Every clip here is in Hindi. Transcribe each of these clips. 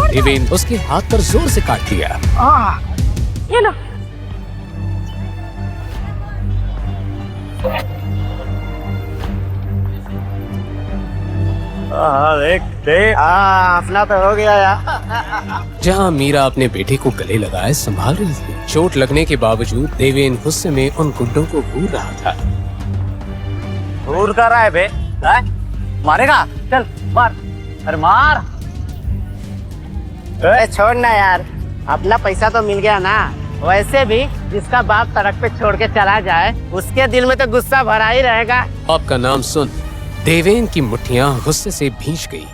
देवेन उसके हाथ पर जोर से काट दिया। ये लो। अपना तो हो गया यार। जहाँ मीरा अपने बेटे को गले लगाए संभाल रही थी, चोट लगने के बावजूद देवेन गुस्से में उन गुंडों को घूर रहा था। घूर कर रहा है बे? मारेगा? चल मार, अरे मार। छोड़ना यार, अपना पैसा तो मिल गया ना। वैसे भी जिसका बाप सड़क पे छोड़ के चला जाए उसके दिल में तो गुस्सा भरा ही रहेगा। आपका नाम सुन देवेन की मुट्ठियां गुस्से से भींच गई।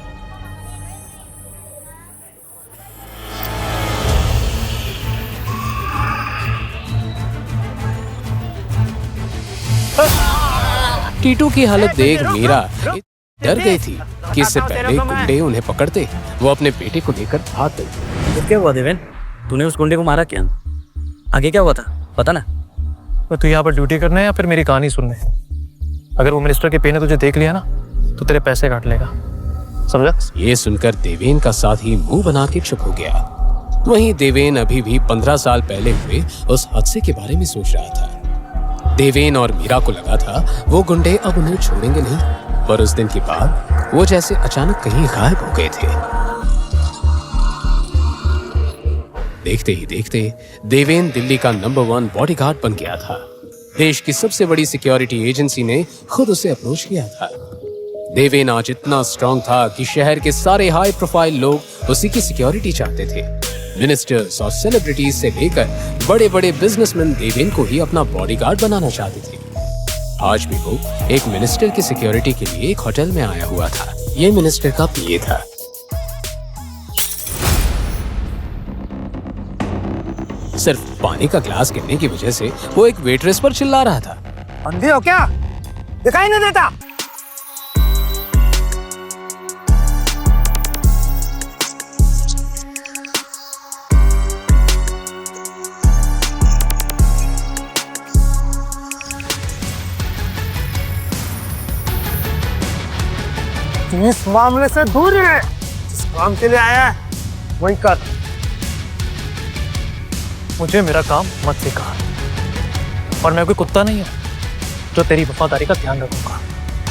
टीटू की हालत देख मीरा डर गई थी कि इससे पहले गुंडे उन्हें पकड़ते वो अपने बेटे को लेकर भाग गई। तो क्या हुआ देवेन, तूने उस गुंडे को मारा क्या? आगे क्या हुआ था पता ना? तो तू यहाँ पर ड्यूटी करना है या फिर मेरी कहानी सुनने? अगर वो मिनिस्टर के पे ने तुझे देख लिया ना तो तेरे पैसे काट लेगा, समझा? ये सुनकर देवेन का साथी मुंह बना के चुप हो गया। वहीं देवेन अभी भी 15 साल पहले हुए उस हादसे के बारे में सोच रहा था। देवेन और मीरा को लगा था वो गुंडे अब उन्हें छोड़ेंगे नहीं, पर उस दिन के बाद वो जैसे अचानक कहीं गायब हो गए थे। देखते ही देखते देवेन दिल्ली का नंबर 1 बॉडीगार्ड बन गया था। देश की सबसे बड़ी सिक्योरिटी एजेंसी ने खुद उसे अप्रोच किया था। देवेन आज इतना स्ट्रांग था कि शहर के सारे हाई प्रोफाइल लोग उसी की सिक्योरिटी चाहते थे। मिनिस्टर्स और सेलिब्रिटीज से लेकर बड़े बड़े बिजनेसमैन देवेन को ही अपना बॉडीगार्ड बनाना चाहते थे। आज भी वो एक मिनिस्टर की सिक्योरिटी के लिए एक होटल में आया हुआ था। ये मिनिस्टर का पीए था। सिर्फ पानी का ग्लास गिरने की वजह से वो एक वेट्रेस पर चिल्ला रहा था। अंधे हो क्या? दिखाई नहीं देता? इस मामले से दूर है। जिस काम के लिए आया है वही कर। मुझे मेरा काम मत सिखा, और मैं कोई कुत्ता नहीं हूँ जो तेरी वफादारी का ध्यान रखूंगा,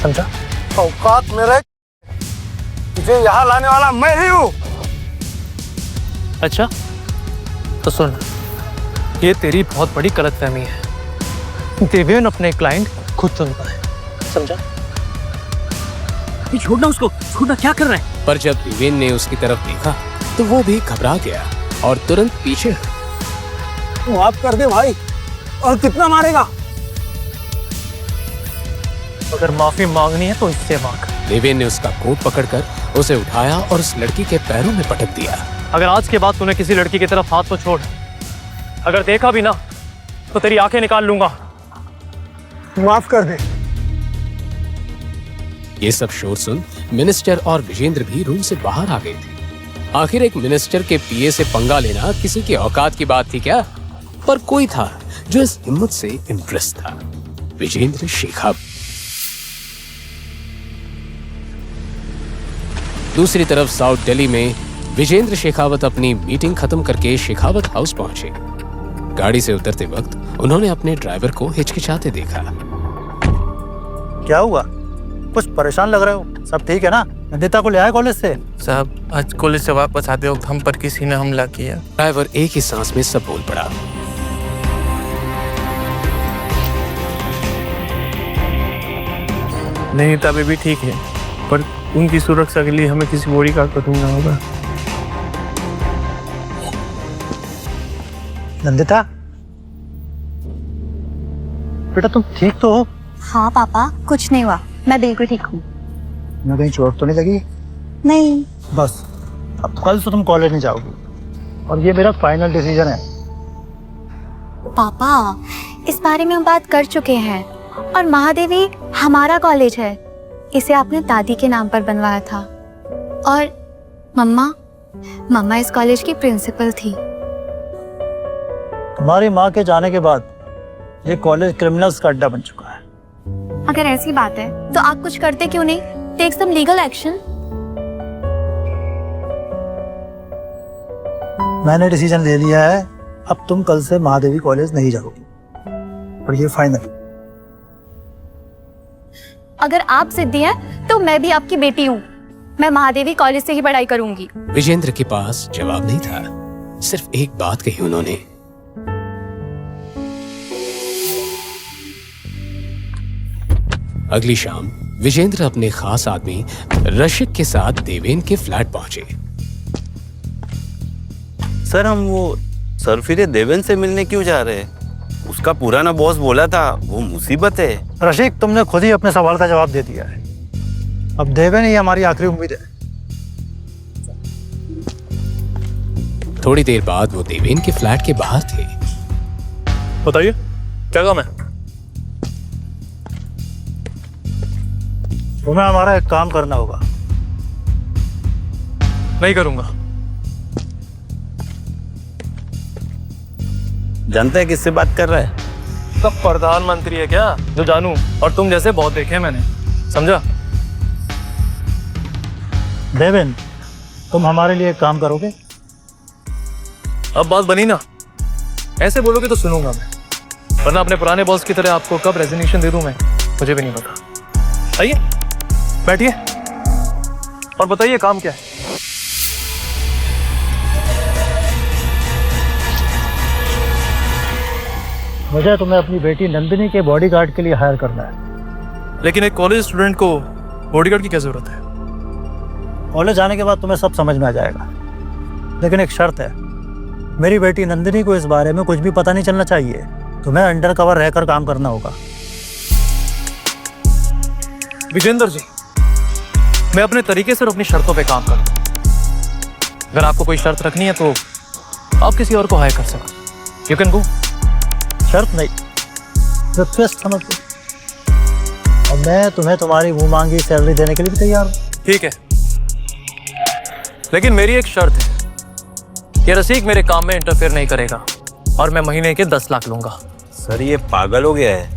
समझा? औकात मेरे, तुझे यहाँ लाने वाला मैं ही हूँ। अच्छा तो सुन, ये तेरी बहुत बड़ी गलतफहमी है। देवेन अपने क्लाइंट खुद चुनता है, समझा? छोड़ना उसको, छोड़ना, क्या कर रहा है? पर जब देवेन ने उसकी तरफ देखा तो वो भी घबरा गया और तुरंत पीछे हटा। माफ कर दे भाई, और कितना मारेगा? अगर माफी मांगनी है तो इससे मांग। देवेन ने उसका कोट पकड़कर उसे उठाया और उस लड़की के पैरों में पटक दिया। अगर आज के बाद तूने किसी लड़की की तरफ हाथ तो छोड़, अगर देखा भी ना तो तेरी आंखें निकाल लूंगा। माफ कर दे। ये सब शोर सुन मिनिस्टर और विजेंद्र भी रूम से बाहर आ गए थे। आखिर एक मिनिस्टर के पीए से पंगा लेना किसी की औकात की बात थी क्या? पर कोई था जो इस हिम्मत से इम्प्रेस था, विजेंद्र शेखावत। दूसरी तरफ साउथ दिल्ली में विजेंद्र शेखावत अपनी मीटिंग खत्म करके शेखावत हाउस पहुंचे। गाड़ी से उतरते वक्त उन्होंने अपने ड्राइवर को हिचकिचाते देखा। क्या हुआ? कुछ परेशान लग रहे हो? सब ठीक है ना? नंदिता को ले आए कॉलेज से? साहब, आज कॉलेज से वापस आते वक्त हम पर किसी ने हमला किया। ड्राइवर एक ही सांस में सब बोल पड़ा। नहीं, तभी भी ठीक है, पर उनकी सुरक्षा के लिए हमें किसी बॉडीगार्ड को ढूंढना होगा। नंदिता बेटा, तुम ठीक तो हो? हाँ पापा, कुछ नहीं हुआ, मैं बिल्कुल ठीक हूँ। मैं कहीं चोट तो नहीं लगी? नहीं। बस अब कल से तुम कॉलेज नहीं जाओगी, और ये मेरा फाइनल डिसीजन है। पापा, इस बारे में हम बात कर चुके हैं, और महादेवी हमारा कॉलेज है। इसे आपने दादी के नाम पर बनवाया था, और मम्मा इस कॉलेज की प्रिंसिपल थी। तुम्हारी माँ के जाने के बाद ये कॉलेज क्रिमिनल्स का अड्डा बन चुका है। अगर ऐसी बात है तो आप कुछ करते क्यों नहीं? Take some legal action. मैंने डिसीजन ले लिया है, अब तुम कल से महादेवी कॉलेज नहीं जाओगी, और ये फाइनल। अगर आप सिद्धि हैं तो मैं भी आपकी बेटी हूँ। मैं महादेवी कॉलेज से ही पढ़ाई करूंगी। विजेंद्र के पास जवाब नहीं था, सिर्फ एक बात कही उन्होंने। अगली शाम विजेंद्र अपने खास आदमी रशिक के साथ देवेन के फ्लैट पहुंचे। सर हम वो सरफिरे देवेन से मिलने क्यों जा रहे हैं? उसका पुराना बॉस बोला था वो मुसीबत है। रशीक, तुमने खुद ही अपने सवाल का जवाब दे दिया है। अब देवेन ही हमारी आखिरी उम्मीद है। थोड़ी देर बाद वो देवेन के फ्लैट के बाहर थे। बताइए क्या काम है? तुम्हें हमारा एक काम करना होगा। नहीं करूंगा। जानते हैं किससे बात कर रहा है? सब प्रधानमंत्री है क्या जो जानू? और तुम जैसे बहुत देखे हैं मैंने, समझा? देवेन, तुम हमारे लिए एक काम करोगे? अब बात बनी ना, ऐसे बोलोगे तो सुनूंगा मैं, वरना अपने पुराने बॉस की तरह आपको कब रेजिग्नेशन दे दूं मैं, मुझे भी नहीं पता। आइए बैठिए और बताइए काम क्या है? मुझे तुम्हें अपनी बेटी नंदिनी के बॉडीगार्ड के लिए हायर करना है। लेकिन एक कॉलेज स्टूडेंट को बॉडीगार्ड की क्या जरूरत है? कॉलेज आने के बाद तुम्हें सब समझ में आ जाएगा, लेकिन एक शर्त है, मेरी बेटी नंदिनी को इस बारे में कुछ भी पता नहीं चलना चाहिए। तुम्हें अंडर कवर रहकर काम करना होगा। विजेंद्र जी, मैं अपने तरीके से और अपनी शर्तों पे काम करूँ। अगर आपको कोई शर्त रखनी है तो आप किसी और को हायर कर सकते। You can go. शर्त नहीं, रिक्वेस्ट समझो। और मैं तुम्हें तुम्हारी मुंह मांगी सैलरी देने के लिए भी तैयार हूँ। ठीक है, लेकिन मेरी एक शर्त है, ये रसीक मेरे काम में इंटरफेयर नहीं करेगा और मैं महीने के 10 लाख लूंगा। सर ये पागल हो गया है,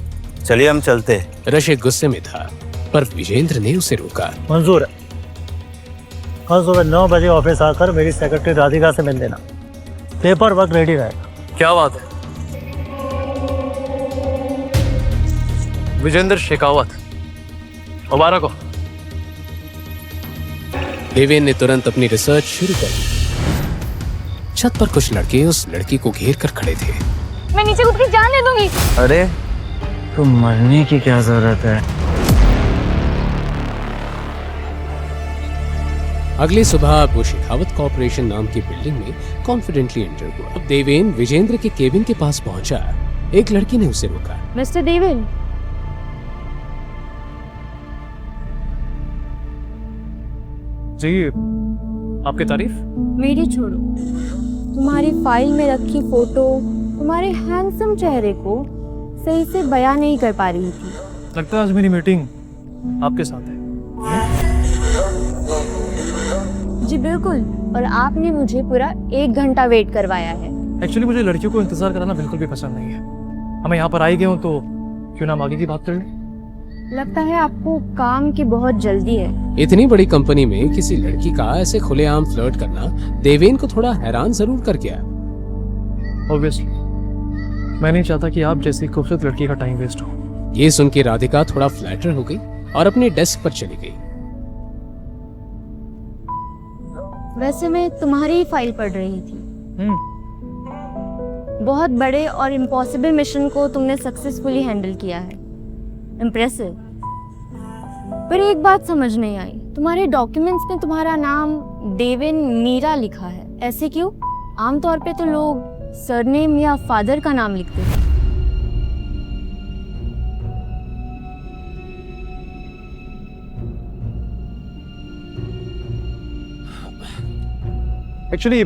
चलिए हम चलते हैं। रशिक गुस्से में था, पर विजेंद्र ने उसे रोका। मंजूर है। कल सुबह 9 बजे ऑफिस आकर मेरी सेक्रेटरी राधिका से मिल लेना, पेपर वर्क रेडी रहेगा। क्या बात है? विजेंद्र शेखावत, मुबारक हो। देवेन ने तुरंत अपनी रिसर्च शुरू कर दी। छत पर कुछ लड़के उस लड़की को घेर कर खड़े थे। मैं नीचे कूद के जान दे दूंगी। अरे तो मरने की क्या जरूरत है? अगली सुबह वो शेखावत कॉर्पोरेशन नाम की बिल्डिंग में कॉन्फिडेंटली एंटर हुआ। अब देवेन विजेंद्र के केबिन के पास पहुंचा। एक लड़की ने उसे रोका। मिस्टर देवेन, जी आपकी तारीफ। मेरी छोड़ो, तुम्हारी फाइल में रखी फोटो तुम्हारे हैंडसम चेहरे को सही से बयां नहीं कर पा रही थी। लगता है आज मेरी मीटिंग आपके साथ है। जी बिल्कुल, और आपने मुझे पूरा 1 घंटा वेट करवाया है। एक्चुअली मुझे लड़कियों को इंतजार कराना बिल्कुल भी पसंद नहीं है। हमें यहाँ पर आई गए हो तो क्यों ना हम आगे की बात कर लें। लगता है आपको काम की बहुत जल्दी है। इतनी बड़ी कंपनी में किसी लड़की का ऐसे खुलेआम फ्लर्ट करना देवेन को थोड़ा हैरान जरूर कर गया। ऑब्वियसली मैं नहीं चाहता कि आप जैसी खूबसूरत लड़की का टाइम वेस्ट हो। ये सुन के राधिका थोड़ा फ्लैटर हो गई और अपने डेस्क पर चली गई। वैसे मैं तुम्हारी ही फाइल पढ़ रही थी। बहुत बड़े और इम्पॉसिबल मिशन को तुमने सक्सेसफुली हैंडल किया है। इम्प्रेसिव। पर एक बात समझ नहीं आई, तुम्हारे डॉक्यूमेंट्स में तुम्हारा नाम देवेन मीरा लिखा है, ऐसे क्यों? आमतौर पे तो लोग सरनेम या फादर का नाम लिखते हैं। एक्चुअली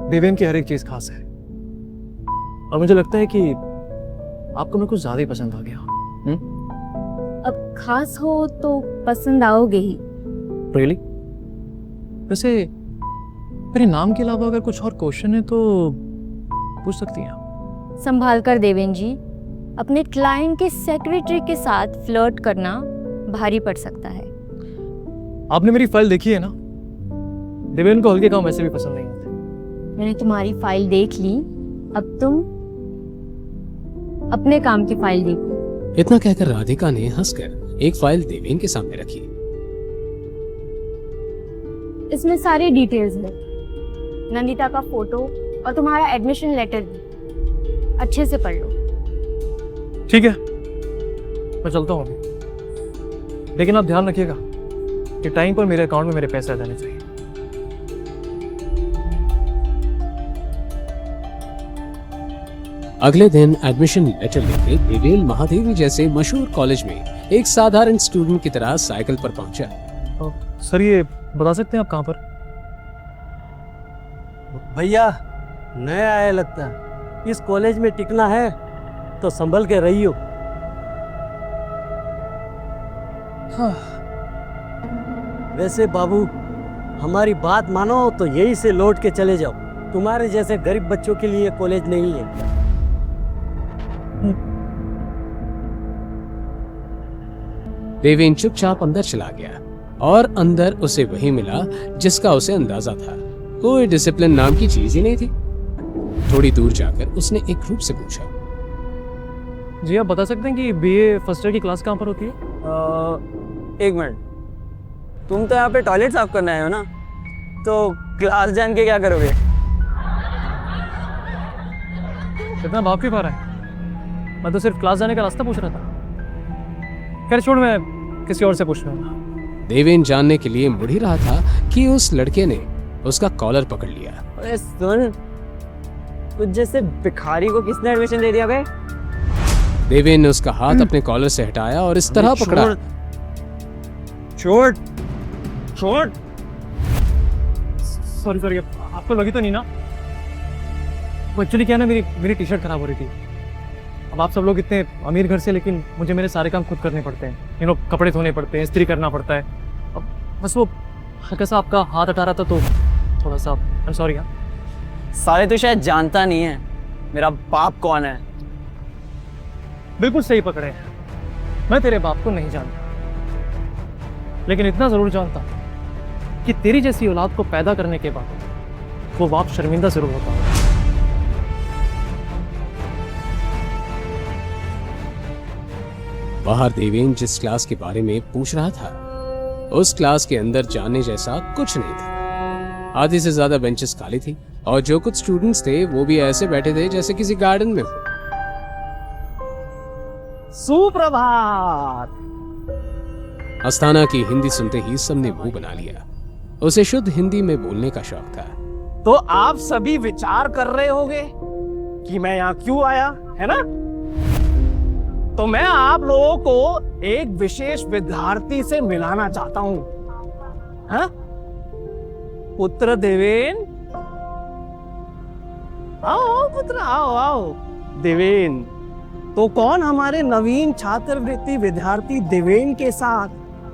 देवेन की हर एक चीज खास है और मुझे लगता है कि आपको मैं कुछ ज्यादा ही पसंद आ गया। अब खास हो तो पसंद आओगे ही। रियली? वैसे मेरे नाम के अलावा अगर कुछ और क्वेश्चन है तो पूछ सकती हैं आप। संभाल कर देवेन जी, अपने क्लाइंट के सेक्रेटरी के साथ फ्लर्ट करना भारी पड़ सकता है। आपने मेरी फाइल देखी है ना? देवेन को हल्के काम वैसे भी पसंद नहीं आते। मैंने तुम्हारी फाइल देख ली, अब तुम अपने काम की फाइल देखो। इतना कहकर राधिका ने हंसकर एक फाइल देवेन के सामने रखी। इसमें सारी डिटेल्स है, नंदिता का फोटो और तुम्हारा एडमिशन लेटर भी। अच्छे से पढ़ लो। ठीक है, मैं चलता हूँ अभी, लेकिन आप ध्यान रखिएगा कि टाइम पर मेरे अकाउंट में मेरे पैसे आ जाने चाहिए। अगले दिन एडमिशन लेटर लेके देवेन महादेवी जैसे मशहूर कॉलेज में एक साधारण स्टूडेंट की तरह साइकिल पर पहुंचा। सर ये बता सकते हैं आप कहाँ पर? भैया नया आया लगता है, इस कॉलेज में टिकना है तो संभल के रहियो। हाँ। वैसे बाबू हमारी बात मानो तो यहीं से लौट के चले जाओ, तुम्हारे जैसे गरीब बच्चों के लिए कॉलेज नहीं है। देवेन चुपचाप अंदर चला गया और अंदर उसे वही मिला जिसका उसे अंदाजा था। कोई डिसिप्लिन नाम की चीज ही नहीं थी। थोड़ी दूर जाकर उसने एक ग्रुप से पूछा, जी आप बता सकते हैं कि बीए फर्स्ट ईयर की क्लास कहाँ पर होती है? एक मिनट, तुम तो यहाँ पे टॉयलेट साफ करने आए हो ना, तो क्लास जान के क्या करोगे? कितना भाव क्यों पा रहा है? मैं तो सिर्फ क्लास जाने का रास्ता पूछ रहा था। खैर छोड़, मैं किसी और से पूछ लूंगा। देवेन जानने के लिए मुड़ ही रहा था कि उस लड़के ने उसका कॉलर पकड़ लिया। अरे सुन, तुझ जैसे भिखारी को किसने एडमिशन दे दिया बे? देवेन ने उसका हाथ अपने कॉलर से हटाया और इस तरह पकड़ा। छोड़ छोड़। सॉरी सॉरी, आपको लगी तो नहीं ना? एक्चुअली क्या ना, मेरी टी शर्ट खराब हो रही थी। अब आप सब लोग इतने अमीर घर से, लेकिन मुझे मेरे सारे काम खुद करने पड़ते हैं। कपड़े धोने पड़ते हैं, इस्त्री करना पड़ता है। अब बस वो हल्का सा आपका हाथ हटा रहा था तो थोड़ा सा आई एम सॉरी। साले तो शायद जानता नहीं है मेरा बाप कौन है। बिल्कुल सही पकड़े, मैं तेरे बाप को नहीं जानता, लेकिन इतना जरूर जानता कि तेरी जैसी औलाद को पैदा करने के बाद वो बाप शर्मिंदा जरूर होता है। बाहर देवेन जिस क्लास के बारे में पूछ रहा था, उस क्लास के अंदर जाने जैसा कुछ नहीं था। आधी से ज्यादा बेंचेस खाली थी और जो कुछ स्टूडेंट्स थे वो भी ऐसे बैठे थे जैसे किसी गार्डन में हो। सुप्रभात। अस्थाना की हिंदी सुनते ही सबने मुंह बना लिया। उसे शुद्ध हिंदी में बोलने का शौक था। तो आप सभी विचार कर रहे होंगे कि मैं यहाँ क्यों आया, है ना? तो मैं आप लोगों को एक विशेष विद्यार्थी से मिलाना चाहता हूं। हाँ? पुत्र देवेन, आओ पुत्र, आओ आओ। देवेन, तो कौन हमारे नवीन छात्रवृत्ति विद्यार्थी देवेन के साथ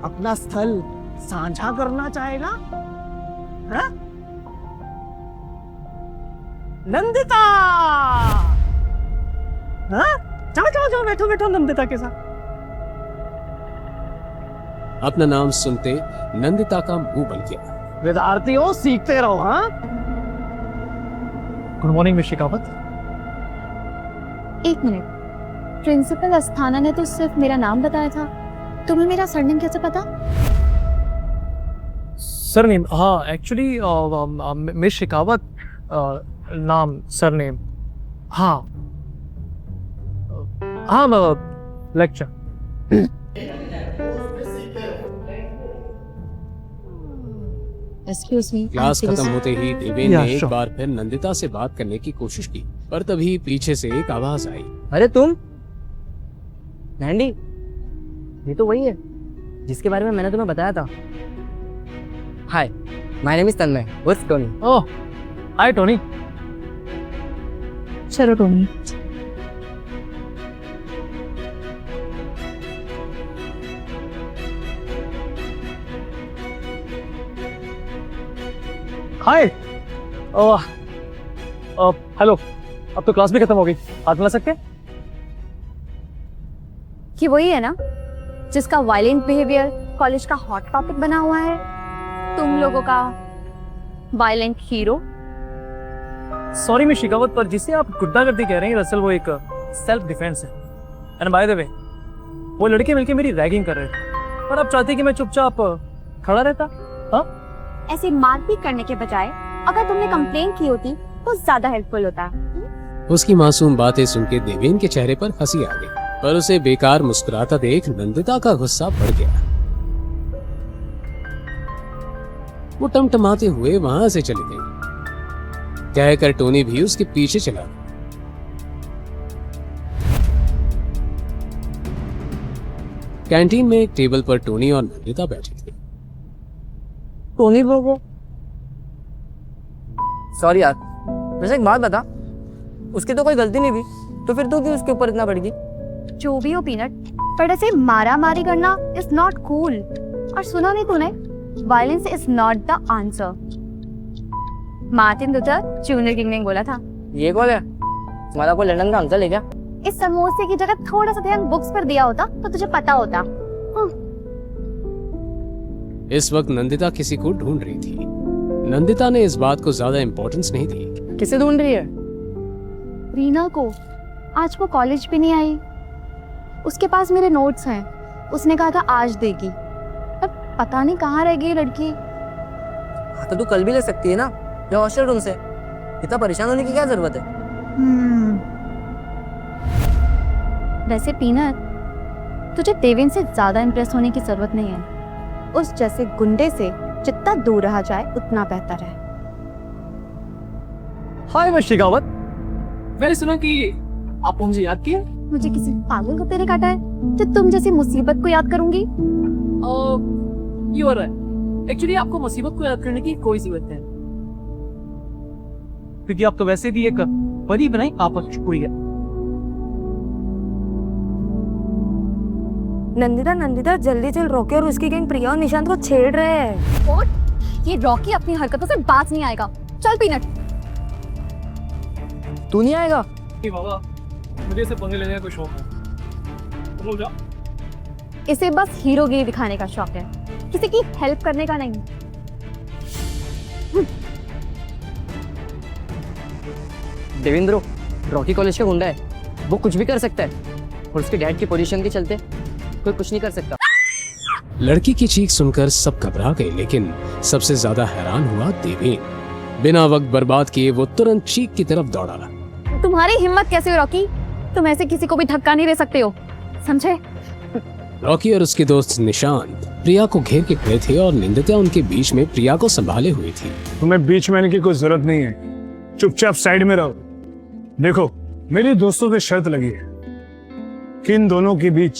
अपना स्थल साझा करना चाहेगा? हाँ? नंदिता। हाँ? जाओ जाओ जाओ, बैठो बैठो नंदिता के साथ। अपना नाम सुनते नंदिता का मुंह बन गया। विद्यार्थियों सीखते रहो। हाँ, गुड मॉर्निंग मिस शेखावत। एक मिनट, प्रिंसिपल अस्थाना ने तो सिर्फ मेरा नाम बताया था, तुम्हें मेरा सरनेम कैसे पता? सरनेम? हाँ एक्चुअली मिस शेखावत नाम, सरनेम। हाँ हाँ लेक्चर। Excuse me. क्लास खत्म होते ही देवेन ने एक बार फिर नंदिता से बात करने की कोशिश की, पर तभी पीछे से एक आवाज आई। अरे तुम नैंडी, ये तो वही है जिसके बारे में मैंने तुम्हें बताया था। हाय, माय नेम इज तन्मय उर्फ टोनी। ओह हाय टोनी। चलो टोनी। हाय। हेलो, अब तो क्लास भी खत्म हो गई, हाथ मिला सकते हैं? कि वही है ना जिसका वायलेंट बिहेवियर कॉलेज का हॉट टॉपिक बना हुआ है, तुम लोगों का violent hero. Sorry miss Shekhawat, पर जिसे आप गुंडागर्दी कह रहे हैं दरअसल वो एक सेल्फ डिफेंस है। एंड बाय द वे, वो लड़के मिलके मेरी रैगिंग कर रहे थे और आप चाहते कि मैं चुपचाप खड़ा रहता? हाँ, ऐसे मारपीट करने के बजाय अगर तुमने कंप्लेन की होती तो ज्यादा हेल्पफुल होता। उसकी मासूम बातें सुन के देवेन के चेहरे पर हंसी आ गई, पर उसे बेकार मुस्कुराता देख नंदिता का गुस्सा बढ़ गया। वो टमटमाते हुए वहां से चली गई। कहकर टोनी भी उसके पीछे चला। कैंटीन में एक टेबल पर टोनी और नंदिता बैठे थे। टोनी ब्रो, सॉरी यार, वैसे एक बात बता, उसकी तो कोई गलती नहीं थी, तो फिर तू क्यों उसके ऊपर इतना बढ़ गई? जो भी हो पीनट, पर ऐसे मारा मारी करना इज नॉट कूल। और सुना नहीं तूने, violence is not the answer. Martin Luther junior king ने बोला था। ये कौन है? तुम्हारा कोई लंदन का आंसर ले गया? इस समोसे की जगह थोड़ा सा ध्यान बुक्स पर दिया होता तो तुझे पता होता। इस वक्त नंदिता किसी को ढूंढ रही थी। नंदिता ने इस बात को ज्यादा इंपॉर्टेंस नहीं दी। किसे ढूंढ रही है? रीना को। आज वो कॉलेज भी नहीं आई। उसके पास मेरे नोट्स हैं, उसने कहा था आज देगी, पर पता नहीं कहाँ रह गई लड़की। हाँ, तो तू कल भी ले सकती है ना, या हॉस्टल रूम से। इतना परेशान होने की क्या जरूरत है? वैसे पीनट, तुझे देवेन से ज्यादा इम्प्रेस होने की जरूरत नहीं है। उस जैसे गुंडे से जितना दूर रहा जाए उतना बेहतर है। हाय मिस शिकावत, मैंने सुना कि आप मुझे याद किए। मुझे किसी पागल कुत्ते ने काटा है जो तुम जैसी मुसीबत को याद करूंगी? You are right. एक्चुअली आपको मुसीबत को याद करने की कोई जरूरत नहीं, क्योंकि आप तो वैसे भी एक बड़ी बनाई आपस हुई है। नंदिता नंदिता जल्दी चल, रॉकी और उसकी गैंग प्रिया और निशांत को छेड़ रहे हैं। और ये रॉकी अपनी हरकतों से बाज नहीं आएगा। चल पीनट। तू नहीं आएगा? बाबा, मुझे इसे पंगे लेने का कोई शौक है। तुम लोग जाओ। इसे बस हीरोगिरी दिखाने का शौक है, किसी की हेल्प करने का नहीं। देवेंद्र रॉकी कॉलेज का गुंडा है, वो कुछ भी कर सकता है, और उसके डैड की पोजीशन के चलते कोई कुछ नहीं कर सकता। लड़की की चीख सुनकर सब घबरा गए, लेकिन सबसे ज्यादा हैरान हुआ देवेन। बिना वक्त बर्बाद किए वो तुरंत चीख की तरफ दौड़ा। तुम्हारी हिम्मत कैसे हो रॉकी? तुम ऐसे किसी को भी धक्का नहीं दे सकते हो, समझे? रॉकी और उसके दोस्त निशांत प्रिया को घेर के खड़े थे और निंदिता उनके बीच में प्रिया को संभाले हुई थी। तुम्हें बीच में आने की कोई जरूरत नहीं है, चुपचाप साइड में रहो। देखो, मेरी दोस्तों से शर्त लगी है कि इन दोनों के बीच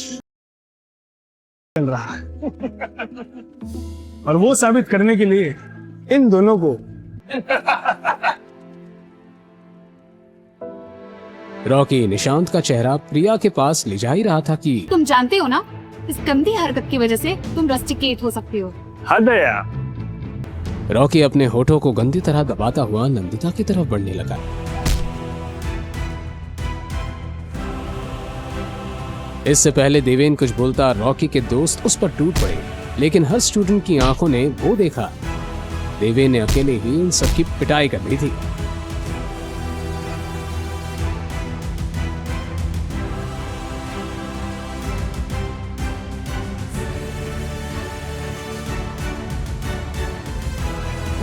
चल रहा है और वो साबित करने के लिए इन दोनों को रॉकी निशांत का चेहरा प्रिया के पास ले जा ही रहा था कि तुम जानते हो ना, इस गंदी हरकत की वजह से तुम रस्टिकेट हो सकते हो। हद है यार। रॉकी अपने होठों को गंदी तरह दबाता हुआ नंदिता की तरफ बढ़ने लगा। इससे पहले देवेन कुछ बोलता, रॉकी के दोस्त उस पर टूट पड़े, लेकिन हर स्टूडेंट की आंखों ने वो देखा, देवेन ने अकेले ही इन सबकी पिटाई कर दी थी।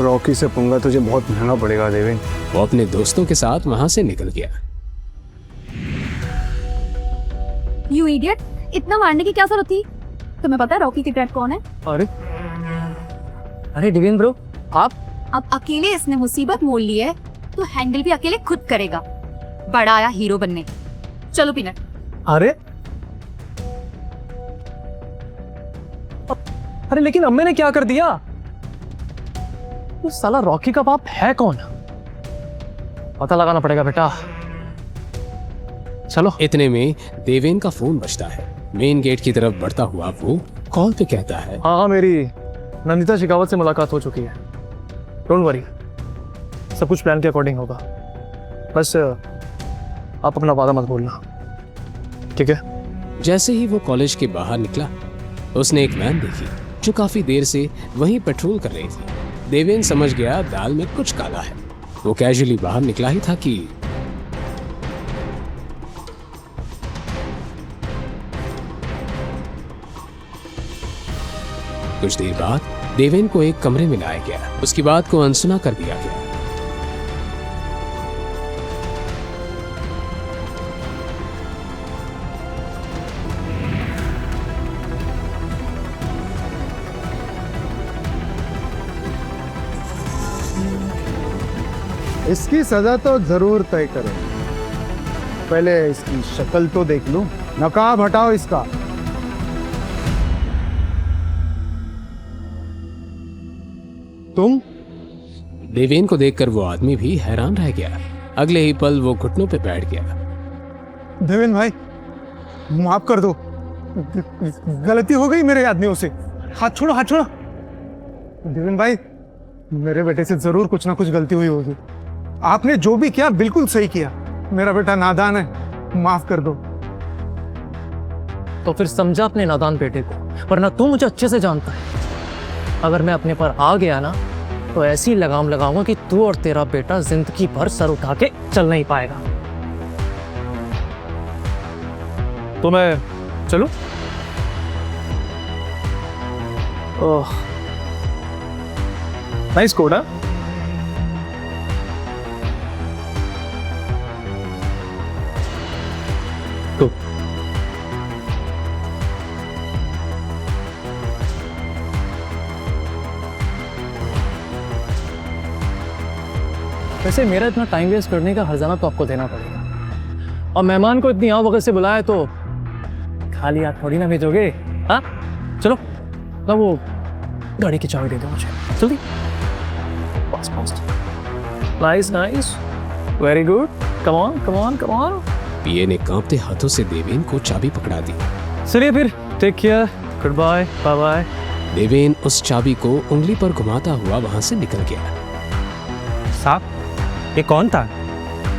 रॉकी से पंगा तुझे बहुत महंगा पड़ेगा देवेन। वो अपने दोस्तों के साथ वहां से निकल गया। यू इडियट, इतना मारने की क्या जरूरत थी? तुम्हें पता है रॉकी की डैड कौन है? अरे डिविन ब्रो, आप? अब अकेले इसने मुसीबत मोल ली है तो हैंडल भी अकेले खुद करेगा। बड़ा आया हीरो बनने। चलो पीनट। अरे लेकिन अम्मे ने क्या कर दिया? वो साला रॉकी का बाप है कौन? पता लगाना पड़ेगा बेटा। चलो। इतने में देवेन का फोन बजता है। मेन गेट की तरफ बढ़ता हुआ वो कॉल पे कहता है, हाँ, मेरी नंदिता शिकावत से मुलाकात हो चुकी है। डोंट वरी, सब कुछ प्लान के अकॉर्डिंग होगा। बस आप अपना वादा मत भूलना, ठीक है? जैसे ही वो कॉलेज के बाहर निकला, उसने एक वैन देखी जो काफी देर से वहीं पेट्रोल कर रही थी। देवेन समझ गया दाल में कुछ काला है। वो कैजुअली बाहर निकला ही था कि कुछ देर बाद देवेन को एक कमरे में लाया गया। उसकी बात को अनसुना कर दिया गया। इसकी सजा तो जरूर तय करें। पहले इसकी शक्ल तो देख लूं। नकाब हटाओ इसका। तुम? देवेन को देखकर वो आदमी भी हैरान रह गया। अगले ही पल वो घुटनों पे बैठ गया। देवेन भाई, माफ कर दो। गलती हो गई मेरे आदमियों से। हाथ छोड़ो, हाथ छोड़ो। देवेन भाई, मेरे बेटे से जरूर कुछ ना कुछ गलती हुई होगी। आपने जो भी किया बिल्कुल सही किया। मेरा बेटा नादान है, माफ कर दो। तो फिर समझा अपने नादान बेटे को, वरना तू मुझे अच्छे से जानता है। अगर मैं अपने पर आ गया ना तो ऐसी लगाम लगाऊंगा कि तू और तेरा बेटा जिंदगी भर सर उठा के चल नहीं पाएगा। तो मैं चलूं? ओह, नाइस कोड। हाँ, तो वैसे मेरा इतना टाइम वेस्ट करने का हर्जाना तो आपको देना पड़ेगा। और मेहमान को इतनी आव वगैरह से बुलाया तो खाली हाथ थोड़ी ना भेजोगे। हाँ चलो ना, वो गाड़ी की चाबी दे दो मुझे जल्दी। Nice nice, very good, come on come on come on. PA ने कांपते हाथों से देवेन को चाबी पकड़ा दी। चलिए फिर, take care, good bye, bye bye. Deven उस चाबी को उंगली पर घुमाता हुआ वहां से निकल गया। साहब, ये कौन था?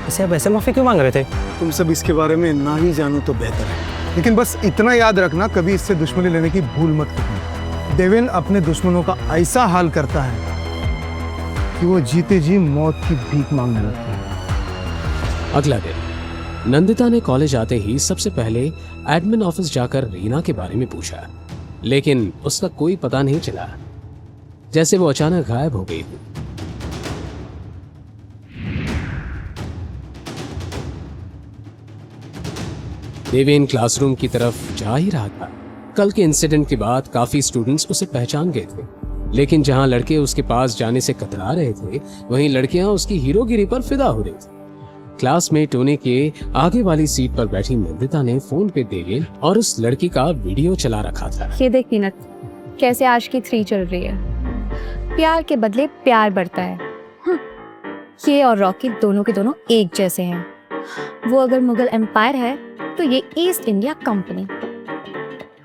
इसे अब ऐसे माफी क्यों मांग रहे थे? तुम सब इसके बारे में ना ही जानो तो बेहतर है। लेकिन बस इतना याद रखना, कभी इससे दुश्मनी लेने की भूल मत करना। देवेन अपने दुश्मनों का ऐसा हाल करता है कि वो जीते जी मौत की भीख मांगने लगते हैं। अगला दिन नंदिता ने कॉलेज आते ही सबसे पहले एडमिन ऑफिस जाकर रीना के बारे में पूछा, लेकिन उसका कोई पता नहीं चला, जैसे वो अचानक गायब हो गई। देवेन क्लासरूम की तरफ जा ही रहा था। कल के इंसिडेंट के बाद काफी स्टूडेंट्स उसे पहचान गए थे, लेकिन जहां लड़के उसके पास जाने से कतरा रहे थे, वहीं लड़कियां उसकी हीरोगिरी पर फिदा हो रही थी। क्लास में टोनी के आगे वाली सीट पर बैठी नंदिता ने फोन पे देवेन और उस लड़की का वीडियो चला रखा था। ये देख मीनत, कैसे आज की 3 चल रही है। प्यार के बदले प्यार बढ़ता है। ये और रॉकी दोनों के दोनों एक जैसे हैं। वो अगर मुगल एम्पायर है तो ये east India company.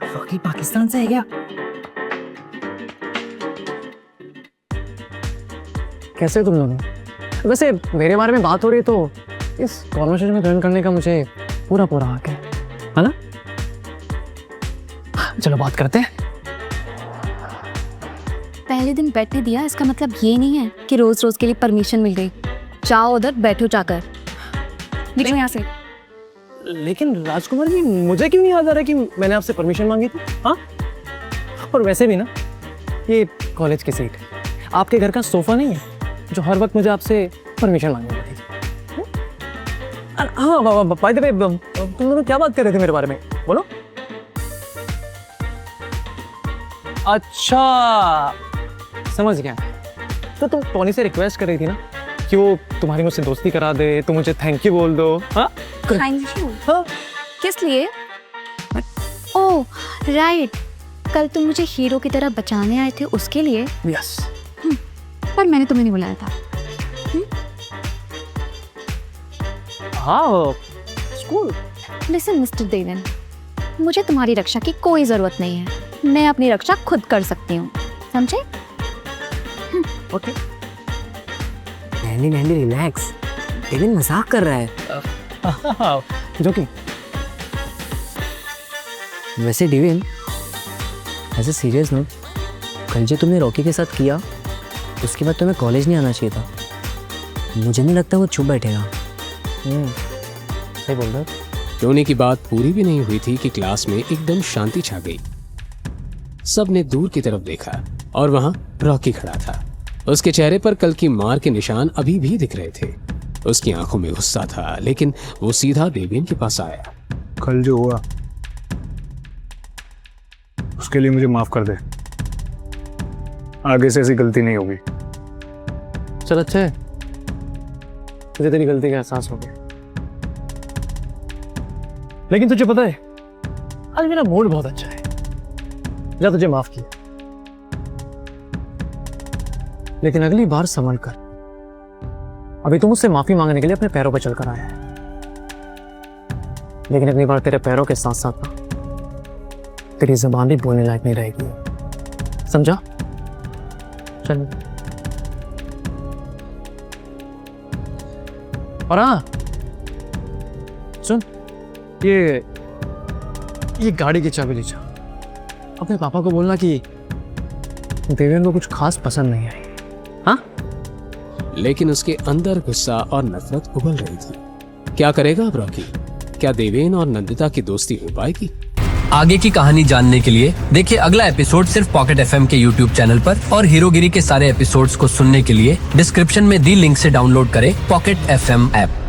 Rocky Pakistan से है क्या? कैसे तुम दोनों? वैसे मेरे बारे में बात हो रही है तो इस कॉन्वर्सेशन में ज्वाइन करने का मुझे पूरा हक है ना? चलो बात करते हैं। पहले दिन बैठने दिया, इसका मतलब ये नहीं है कि रोज रोज के लिए परमिशन मिल गई। जाओ उधर बैठो जाकर, निकलो यहाँ से। लेकिन राजकुमार जी, मुझे क्यों नहीं याद आ रहा कि मैंने आपसे परमिशन मांगी थी? हाँ, और वैसे भी ना, ये कॉलेज की सीट है, आपके घर का सोफा नहीं है जो हर वक्त मुझे आपसे परमिशन मांगनी पड़ेगी। हाँ, बाय द वे, तुम दोनों क्या बात कर रहे थे मेरे बारे में? बोलो। अच्छा, समझ गया। तो तुम टोनी से रिक्वेस्ट कर रही थी ना कि वो तुम्हारी मुझसे दोस्ती करा दे, तो मुझे थैंक यू बोल दो। हाँ, थैंक यू? किस लिए? ओह राइट, कल तुम मुझे हीरो की तरह बचाने आए थे, उसके लिए। यस। पर मैंने तुम्हें नहीं बुलाया था। हाँ, स्कूल। लिसन मिस्टर देवेन, मुझे तुम्हारी रक्षा की कोई जरूरत नहीं है। मैं अपनी रक्षा खुद कर सकती हूँ, समझे? ओके। नैंडी रिलैक्स, देवेन मजाक कर रहा है। जोकिंग। वैसे देवेन, ऐसे सीरियस नोट, कल जो तुमने रॉकी के साथ किया उसके बाद तुम्हें कॉलेज नहीं आना चाहिए था। मुझे नहीं लगता वो चुप बैठेगा। सही बोल रहे हो। टोनी की बात पूरी भी नहीं हुई थी कि क्लास में एकदम शांति छा गई। सब ने दूर की तरफ देखा और वहां रॉकी खड़ा था। उसके चेहरे पर कल की मार के निशान अभी भी दिख रहे थे। उसकी आंखों में गुस्सा था, लेकिन वो सीधा देवेन के पास आया। कल जो हुआ उसके लिए मुझे माफ कर दे, आगे से ऐसी गलती नहीं होगी। चल अच्छा है, मुझे तेरी गलती का एहसास हो गया। लेकिन तुझे पता है आज मेरा मूड बहुत अच्छा है। जा, तुझे माफ किया, लेकिन अगली बार संभल कर। अभी तुम मुझसे माफी मांगने के लिए अपने पैरों पर चलकर आया है, लेकिन अगली बार तेरे पैरों के साथ साथ ना तेरी जुबान भी बोलने लायक नहीं रहेगी, समझा? चल। और हाँ सुन, ये गाड़ी की चाबी ले जा। अपने पापा को बोलना कि देवेन को कुछ खास पसंद नहीं आई। हाँ? लेकिन उसके अंदर गुस्सा और नफरत उबल रही थी। क्या करेगा अब रॉकी? क्या देवेन और नंदिता की दोस्ती हो पाएगी? आगे की कहानी जानने के लिए देखिए अगला एपिसोड सिर्फ पॉकेट एफएम के यूट्यूब चैनल पर, और हीरोगिरी के सारे एपिसोड्स को सुनने के लिए डिस्क्रिप्शन में दी लिंक से डाउनलोड करें पॉकेट एफएम ऐप।